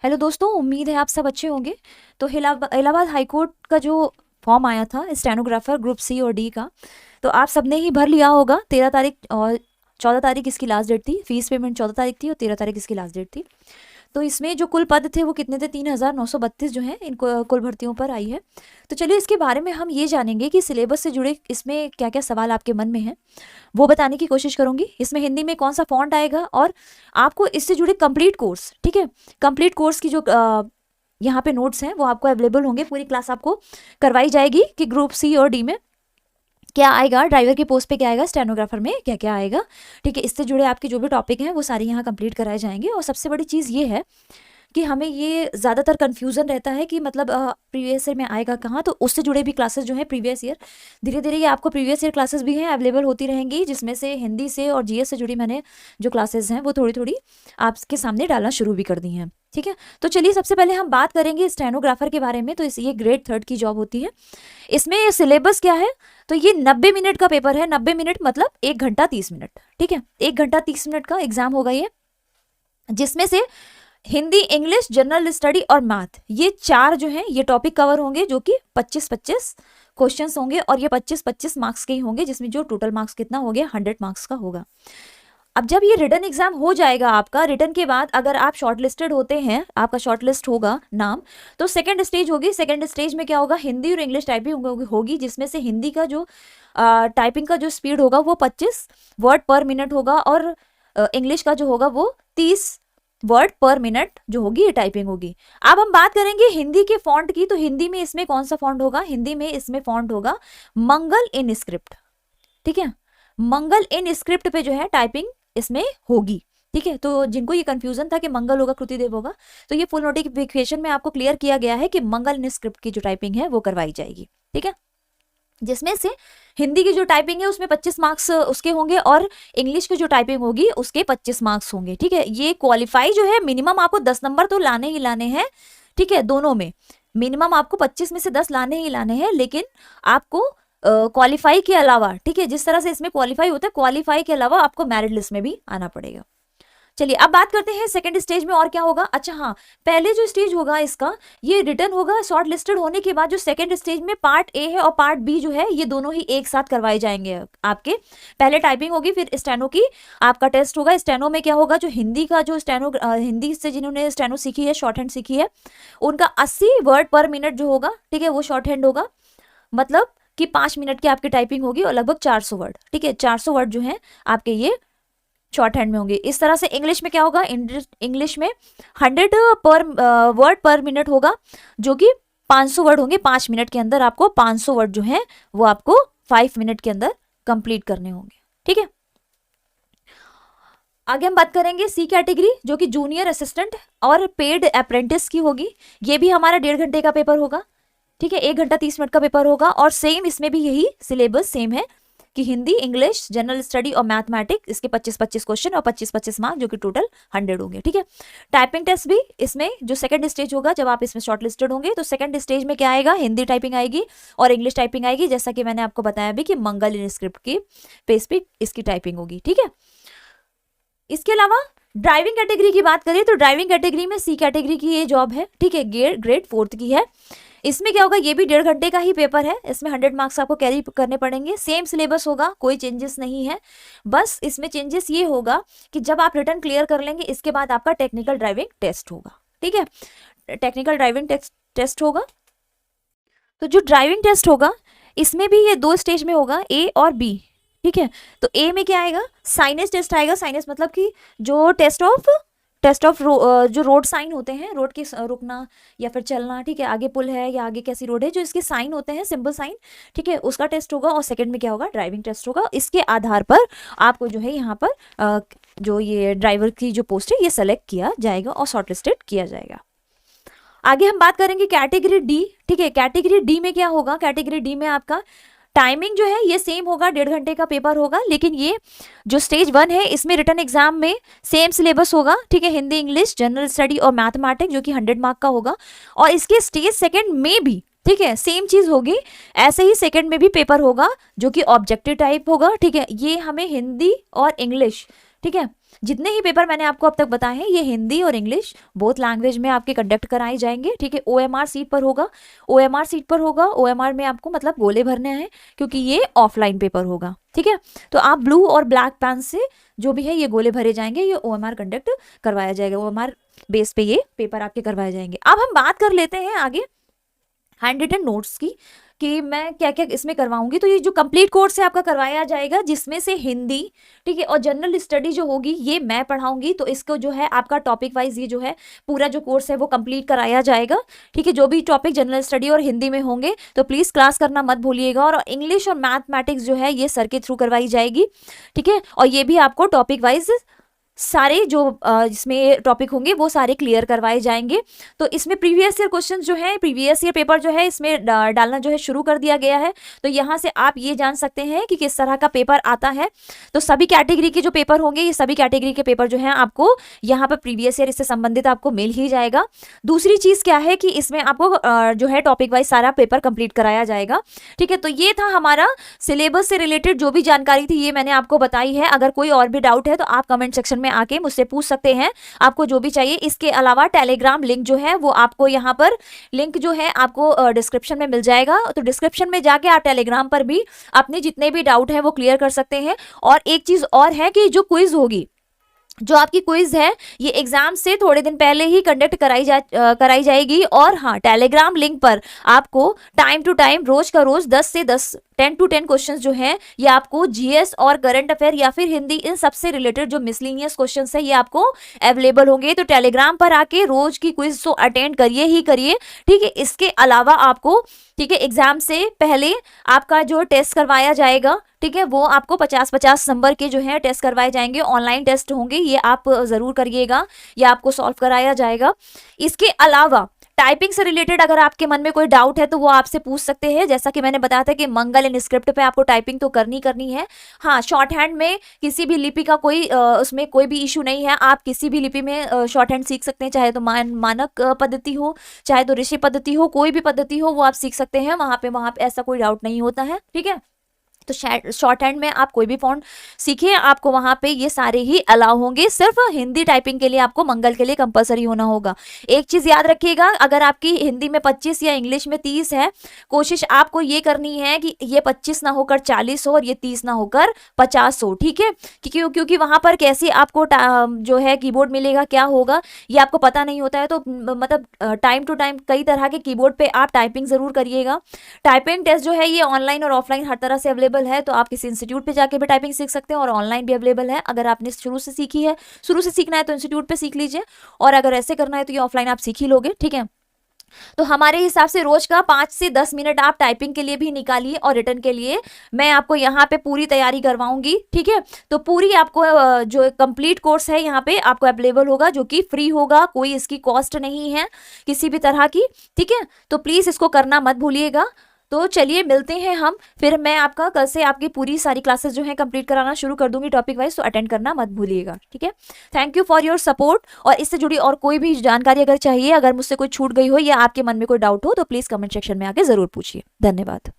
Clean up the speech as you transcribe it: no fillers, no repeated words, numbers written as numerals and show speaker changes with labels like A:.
A: Hello दोस्तों, उम्मीद है आप सब अच्छे होंगे। तो इलाहाबाद हाई कोर्ट का जो फॉर्म आया था स्टेनोग्राफर ग्रुप सी और डी का, तो आप सबने ही भर लिया होगा। 13 तारीख और 14 तारीख इसकी लास्ट डेट थी। फीस पेमेंट 14 तारीख थी और 13 तारीख इसकी लास्ट डेट थी। तो इसमें जो कुल पद थे वो कितने थे? 3932 जो है इनको कुल भर्तियों पर आई है। तो चलिए इसके बारे में हम ये जानेंगे कि सिलेबस से जुड़े इसमें क्या क्या सवाल आपके मन में हैं, वो बताने की कोशिश करूंगी। इसमें हिंदी में कौन सा फॉन्ट आएगा और आपको इससे जुड़े कंप्लीट कोर्स, ठीक है, कंप्लीट कोर्स की जो यहाँ पे नोट्स हैं वो आपको अवेलेबल होंगे। पूरी क्लास आपको करवाई जाएगी कि ग्रुप सी और डी में क्या आएगा, ड्राइवर के पोस्ट पे क्या आएगा, स्टेनोग्राफर में क्या क्या आएगा, ठीक है। इससे जुड़े आपके जो भी टॉपिक हैं वो सारे यहाँ कंप्लीट कराए जाएंगे। और सबसे बड़ी चीज़ ये है कि हमें ये ज़्यादातर कन्फ्यूज़न रहता है कि मतलब प्रीवियस ईयर में आएगा कहाँ, तो उससे जुड़े भी क्लासेस जो हैं प्रीवियस ईयर, धीरे धीरे ये आपको प्रीवियस ईयर क्लासेस भी हैं अवेलेबल होती रहेंगी, जिसमें से हिंदी से और जीएस से जुड़ी मैंने जो क्लासेस हैं वो थोड़ी थोड़ी आपके सामने डालना शुरू भी कर दी हैं, ठीक है। तो चलिए सबसे पहले हम बात करेंगे स्टेनोग्राफर के बारे में। तो ये ग्रेड 3 की जॉब होती है। इसमें सिलेबस क्या है? तो ये 90 मिनट का पेपर है। 90 मिनट मतलब 1 घंटा 30 मिनट, ठीक है। 1 घंटा 30 मिनट का एग्जाम होगा ये, जिसमें से हिंदी, इंग्लिश, जनरल स्टडी और मैथ, ये 4 जो हैं ये टॉपिक कवर होंगे, जो कि 25-25 क्वेश्चंस होंगे और ये 25-25 मार्क्स के ही होंगे, जिसमें जो टोटल मार्क्स कितना हो गया 100 मार्क्स का होगा। अब जब ये रिटन एग्जाम हो जाएगा आपका, रिटन के बाद अगर आप शॉर्टलिस्टेड होते हैं, आपका शॉर्टलिस्ट होगा नाम, तो सेकंड स्टेज होगी। सेकंड स्टेज में क्या होगा, हिंदी और इंग्लिश टाइपिंग होगी, जिसमें से हिंदी का जो टाइपिंग का जो स्पीड होगा वो 25 वर्ड पर मिनट होगा और इंग्लिश का जो होगा वो 30 वर्ड पर मिनट जो होगी ये टाइपिंग होगी। अब हम बात करेंगे हिंदी के फॉन्ट की। तो हिंदी में इसमें कौन सा फॉन्ट होगा? हिंदी में इसमें फॉन्ट होगा मंगल इन स्क्रिप्ट, ठीक है। मंगल इन स्क्रिप्ट पे जो है टाइपिंग इसमें होगी, ठीक है। तो जिनको ये कंफ्यूजन था कि मंगल होगा कृतिदेव होगा, तो ये फुल नोटिफिकेशन में आपको क्लियर किया गया है कि मंगल इन स्क्रिप्ट की जो टाइपिंग है वो करवाई जाएगी, ठीक है। जिसमें से हिंदी की जो टाइपिंग है उसमें 25 मार्क्स उसके होंगे और इंग्लिश की जो टाइपिंग होगी उसके 25 मार्क्स होंगे, ठीक है। ये क्वालिफाई जो है मिनिमम आपको 10 नंबर तो लाने ही लाने हैं, ठीक है। दोनों में मिनिमम आपको 25 में से 10 लाने ही लाने हैं, लेकिन आपको क्वालिफाई के अलावा, ठीक है, जिस तरह से इसमें क्वालिफाई होता है, क्वालिफाई के अलावा आपको मेरिट लिस्ट में भी आना पड़ेगा। चलिए अब बात करते हैं सेकंड स्टेज में और क्या होगा। अच्छा हाँ, पहले जो स्टेज होगा इसका ये रिटर्न होगा। शॉर्ट लिस्टेड होने के बाद जो सेकंड स्टेज में पार्ट ए है और पार्ट बी जो है ये दोनों ही एक साथ करवाए जाएंगे आपके। पहले टाइपिंग होगी, फिर स्टेनो की आपका टेस्ट होगा। स्टेनो में क्या होगा, जो हिंदी का जो स्टेनो, हिंदी से जिन्होंने स्टेनो सीखी है, शॉर्ट हैंड सीखी है, उनका 80 वर्ड पर मिनट जो होगा, ठीक है, वो शॉर्ट हैंड होगा। मतलब कि 5 मिनट की आपकी टाइपिंग होगी और लगभग 400 वर्ड, ठीक है, 400 वर्ड जो है आपके ये शॉर्ट हैंड में होंगे। इस तरह से इंग्लिश में क्या होगा, इंग्लिश में 100 पर वर्ड पर मिनट होगा, जो कि 500 वर्ड होंगे। 5 मिनट के अंदर आपको 500 वर्ड जो है वो आपको 5 मिनट के अंदर कंप्लीट करने होंगे, ठीक है। आगे हम बात करेंगे सी कैटेगरी, जो कि जूनियर असिस्टेंट और पेड अप्रेंटिस की होगी। ये भी हमारा 1.5 घंटे का पेपर होगा, ठीक है। 1 घंटा 30 मिनट का पेपर होगा और सेम इसमें भी यही सिलेबस सेम है कि हिंदी, इंग्लिश, जनरल स्टडी और मैथमेटिक्स, इसके 25-25 क्वेश्चन और 25-25 मार्क, जो कि टोटल 100 होंगे, ठीक है। टाइपिंग टेस्ट भी इसमें जो सेकंड स्टेज होगा, जब आप इसमें शॉर्ट लिस्टेड होंगे, तो सेकंड स्टेज में क्या आएगा, हिंदी टाइपिंग आएगी और इंग्लिश टाइपिंग आएगी, जैसा कि मैंने आपको बताया भी कि मंगल इन स्क्रिप्ट की पेज पे इसकी टाइपिंग होगी, ठीक है। इसके अलावा ड्राइविंग कैटेगरी की बात करें तो ड्राइविंग कैटेगरी में सी कैटेगरी की ये जॉब है, ठीक है, ग्रेड 4 की है। इसमें क्या होगा, ये भी 1.5 घंटे का ही पेपर है। इसमें 100 मार्क्स आपको कैरी करने पड़ेंगे। सेम सिलेबस होगा, कोई चेंजेस नहीं है। बस इसमें चेंजेस ये होगा कि जब आप रिटर्न क्लियर कर लेंगे इसके बाद आपका टेक्निकल ड्राइविंग टेस्ट होगा, ठीक है। टेक्निकल ड्राइविंग टेस्ट होगा। तो जो ड्राइविंग टेस्ट होगा इसमें भी ये 2 स्टेज में होगा, ए और बी, ठीक है। तो ए में क्या आएगा, साइनेज टेस्ट आएगा। साइनेज मतलब कि जो टेस्ट ऑफ जो रोड साइन होते हैं, रोड के रुकना या फिर चलना, ठीक है, आगे पुल है या आगे कैसी रोड है, जो इसके साइन होते हैं, सिंबल साइन, ठीक है, उसका टेस्ट होगा। और सेकंड में क्या होगा, ड्राइविंग टेस्ट होगा। इसके आधार पर आपको जो है यहाँ पर जो ये ड्राइवर की जो पोस्ट है ये सेलेक्ट किया जाएगा और शॉर्टलिस्टेड किया जाएगा। आगे हम बात करेंगे कैटेगरी डी, ठीक है। कैटेगरी डी में क्या होगा, कैटेगरी डी में आपका टाइमिंग जो है ये सेम होगा, 1.5 घंटे का पेपर होगा। लेकिन ये जो स्टेज 1 है इसमें रिटर्न एग्जाम में सेम सिलेबस होगा, ठीक है, हिंदी, इंग्लिश, जनरल स्टडी और मैथमेटिक्स, जो कि 100 मार्क का होगा। और इसके स्टेज सेकंड में भी, ठीक है, सेम चीज होगी। ऐसे ही सेकंड में भी पेपर होगा जो कि ऑब्जेक्टिव टाइप होगा, ठीक है। ये हमें हिंदी और इंग्लिश, ठीक है, जितने ही पेपर मैंने आपको अब तक बताए हैं ये हिंदी और इंग्लिश बोथ लैंग्वेज में आपके कंडक्ट कराए जाएंगे, ठीक है। OMR सीट पर होगा, OMR सीट पर होगा। OMR में आपको मतलब गोले भरने हैं क्योंकि ये ऑफलाइन पेपर होगा, ठीक है। तो आप ब्लू और ब्लैक पेन से जो भी है ये गोले भरे जाएंगे, ये OMR कंडक्ट करवाया जाएगा, OMR बेस पे ये पेपर आपके करवाए जाएंगे। अब हम बात कर लेते हैं आगे हैंड रिटन नोट्स की कि मैं क्या क्या इसमें करवाऊंगी। तो ये जो कंप्लीट कोर्स है आपका करवाया जाएगा, जिसमें से हिंदी, ठीक है, और जनरल स्टडी जो होगी ये मैं पढ़ाऊंगी। तो इसको जो है आपका टॉपिक वाइज ये जो है पूरा जो कोर्स है वो कंप्लीट कराया जाएगा, ठीक है। जो भी टॉपिक जनरल स्टडी और हिंदी में होंगे तो प्लीज़ क्लास करना मत भूलिएगा। और इंग्लिश और मैथमेटिक्स जो है ये सर के थ्रू करवाई जाएगी, ठीक है। और ये भी आपको टॉपिक वाइज सारे जो इसमें टॉपिक होंगे वो सारे क्लियर करवाए जाएंगे। तो इसमें प्रीवियस ईयर क्वेश्चन जो है, प्रीवियस ईयर पेपर जो है इसमें डालना जो है शुरू कर दिया गया है। तो यहाँ से आप ये जान सकते हैं कि किस तरह का पेपर आता है। तो सभी कैटेगरी के जो पेपर होंगे, ये सभी कैटेगरी के पेपर जो है आपको यहाँ पर प्रीवियस ईयर इससे संबंधित आपको मिल ही जाएगा। दूसरी चीज़ क्या है कि इसमें आपको जो है टॉपिक वाइज सारा पेपर कंप्लीट कराया जाएगा, ठीक है। तो ये था हमारा सिलेबस से रिलेटेड जो भी जानकारी थी ये मैंने आपको बताई है। अगर कोई और भी डाउट है तो आप कमेंट सेक्शन में आके मुझसे पूछ सकते हैं, आपको जो भी चाहिए। इसके अलावा टेलीग्राम लिंक जो है वो आपको यहाँ पर लिंक जो है आपको डिस्क्रिप्शन में मिल जाएगा। तो डिस्क्रिप्शन में जाके आप टेलीग्राम पर भी अपने जितने भी डाउट है वो क्लियर कर सकते हैं। और एक चीज और है कि जो क्विज होगी, जो आपकी क्विज है ये एग्जाम से थोड़े दिन पहले ही कंडक्ट कराई जाएगी। और हाँ, टेलीग्राम लिंक पर आपको टाइम टू टाइम रोज का रोज 10 से 10 10 to 10 क्वेश्चंस जो हैं ये आपको जीएस और करंट अफेयर या फिर हिंदी इन सबसे रिलेटेड जो मिसलिनियस क्वेश्चंस है ये आपको अवेलेबल होंगे। तो टेलीग्राम पर आके रोज की क्विज तो अटेंड करिए ही करिए, ठीक है। इसके अलावा आपको, ठीक है, एग्जाम से पहले आपका जो टेस्ट करवाया जाएगा, ठीक है, वो आपको 50-50 नंबर के जो है टेस्ट करवाए जाएंगे, ऑनलाइन टेस्ट होंगे, ये आप जरूर करिएगा, ये आपको सॉल्व कराया जाएगा। इसके अलावा टाइपिंग से रिलेटेड अगर आपके मन में कोई डाउट है तो वो आपसे पूछ सकते हैं। जैसा कि मैंने बताया था कि मंगल इन स्क्रिप्ट पे आपको टाइपिंग तो करनी है। हाँ, शॉर्ट हैंड में किसी भी लिपि का कोई उसमें कोई भी इशू नहीं है, आप किसी भी लिपि में शॉर्ट हैंड सीख सकते हैं, चाहे तो मानक पद्धति हो, चाहे तो ऋषि पद्धति हो, कोई भी पद्धति हो वो आप सीख सकते हैं। वहाँ पे ऐसा कोई डाउट नहीं होता है, ठीक है। तो शॉर्ट हैंड में आप कोई भी फॉन्ट सीखिए, आपको वहां पे ये सारे ही अलाउ होंगे। सिर्फ हिंदी टाइपिंग के लिए आपको मंगल के लिए कंपलसरी होना होगा। एक चीज याद रखिएगा, अगर आपकी हिंदी में 25 या इंग्लिश में 30 है, कोशिश आपको ये करनी है कि ये 25 ना होकर 40 हो और ये 30 ना होकर 50 हो, ठीक है। क्योंकि वहां पर कैसे आपको जो है कीबोर्ड मिलेगा, क्या होगा ये आपको पता नहीं होता है। तो मतलब टाइम टू टाइम कई तरह के कीबोर्ड पे आप टाइपिंग जरूर करिएगा। टाइपिंग टेस्ट जो है ये ऑनलाइन और ऑफलाइन हर तरह से अवेलेबल है। तो आप किसी इंस्टीट्यूट पे जाके भी टाइपिंग सीख सकते हैं और ऑनलाइन भी अवेलेबल है। अगर आपने शुरू से सीखना है तो इंस्टीट्यूट पे सीख लीजिए, और अगर ऐसे करना है तो ये ऑफलाइन आप सीख ही लोगे, ठीक है। तो हमारे हिसाब से रोज का 5 से 10 मिनट आप टाइपिंग के लिए भी निकालिए, और रिटर्न के लिए मैं आपको यहाँ पे पूरी तैयारी करवाऊंगी, ठीक है। तो पूरी आपको जो कंप्लीट कोर्स है यहाँ पे आपको अवेलेबल होगा, जो कि फ्री होगा, कोई इसकी कॉस्ट नहीं है किसी भी तरह की, ठीक है। तो प्लीज इसको करना मत भूलिएगा। तो चलिए मिलते हैं हम फिर। मैं आपका कल से आपकी पूरी सारी क्लासेस जो हैं कंप्लीट कराना शुरू कर दूंगी टॉपिक वाइज, तो अटेंड करना मत भूलिएगा, ठीक है। Thank you for your support. और इससे जुड़ी और कोई भी जानकारी अगर चाहिए, अगर मुझसे कोई छूट गई हो या आपके मन में कोई डाउट हो तो प्लीज़ कमेंट सेक्शन में आके ज़रूर पूछिए। धन्यवाद।